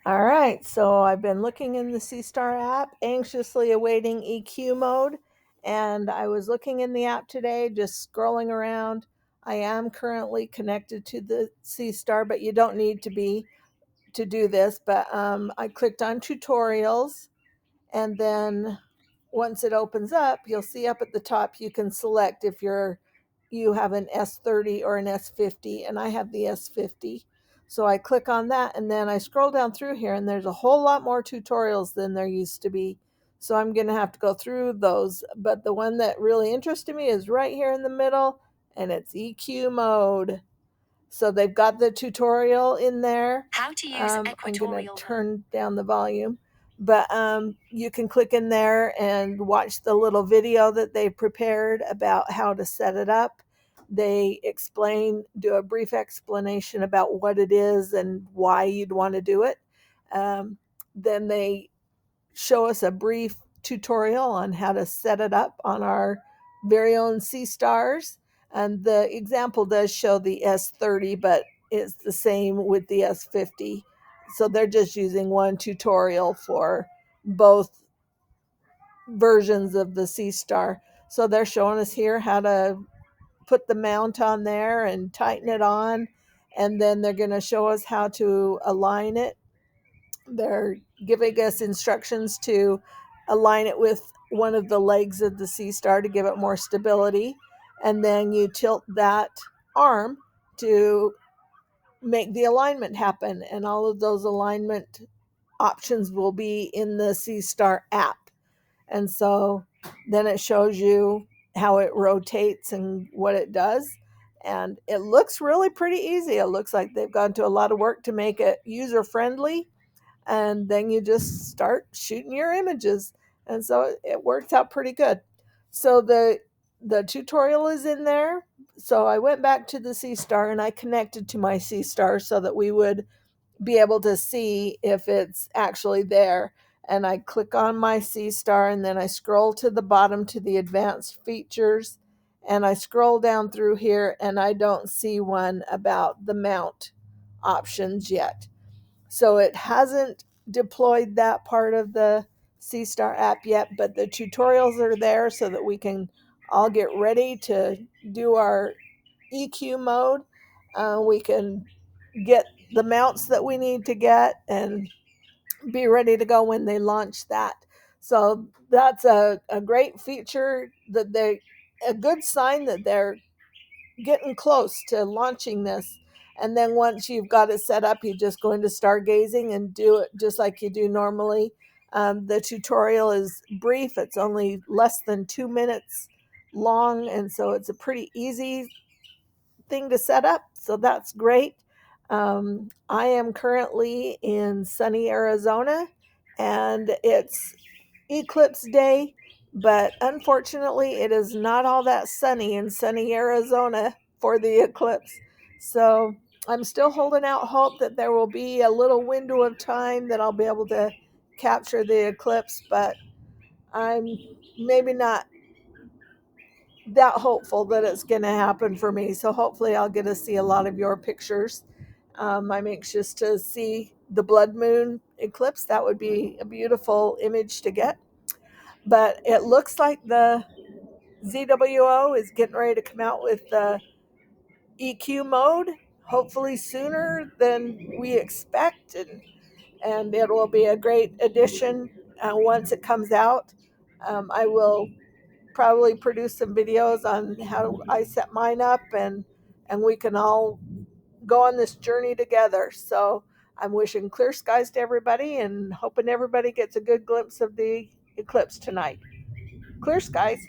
All right, so I've been looking in the Seestar app, anxiously awaiting EQ mode, and I was looking in the app today, just scrolling around. I am currently connected to the Seestar, but you don't need to be to do this. But I clicked on tutorials, and then once it opens up, you'll see up at the top you can select if you have an S30 or an S50, and I have the S50. So I click on that, and then I scroll down through here, and there's a whole lot more tutorials than there used to be. So I'm going to have to go through those. But the one that really interested me is right here in the middle, and it's EQ mode. So they've got the tutorial in there. How to use I'm going to equatorial. turn down the volume, but you can click in there and watch the little video that they prepared about how to set it up. They do a brief explanation about what it is and why you'd want to do it. Then they show us a brief tutorial on how to set it up on our very own Seestars. And the example does show the S30, but it's the same with the S50. So they're just using one tutorial for both versions of the Seestar. So they're showing us here how to put the mount on there and tighten it on. And then they're going to show us how to align it. They're giving us instructions to align it with one of the legs of the Seestar to give it more stability. And then you tilt that arm to make the alignment happen. And all of those alignment options will be in the Seestar app. And so then it shows you how it rotates and what it does. And it looks really pretty easy. It looks like they've gone to a lot of work to make it user friendly, and then you just start shooting your images, and so it worked out pretty good. So the tutorial is in there. So I went back to the Seestar and I connected to my Seestar so that we would be able to see if it's actually there. And I click on my Seestar, and then I scroll to the bottom to the advanced features, and I scroll down through here, and I don't see one about the mount options yet. So it hasn't deployed that part of the Seestar app yet, but the tutorials are there so that we can all get ready to do our EQ mode. We can get the mounts that we need to get and be ready to go when they launch that. So that's a great feature that a good sign that they're getting close to launching this. And then once you've got it set up, you just go into stargazing and do it just like you do normally. The tutorial is brief, it's only less than 2 minutes long, and so it's a pretty easy thing to set up. So that's great. I am currently in sunny Arizona, and it's eclipse day, but unfortunately, it is not all that sunny in sunny Arizona for the eclipse. So I'm still holding out hope that there will be a little window of time that I'll be able to capture the eclipse, but I'm maybe not that hopeful that it's going to happen for me. So hopefully, I'll get to see a lot of your pictures. I'm anxious to see the blood moon eclipse. That would be a beautiful image to get. But it looks like the ZWO is getting ready to come out with the EQ mode, hopefully sooner than we expect, and it will be a great addition once it comes out. I will probably produce some videos on how I set mine up, and we can all go on this journey together. So I'm wishing clear skies to everybody and hoping everybody gets a good glimpse of the eclipse tonight. Clear skies.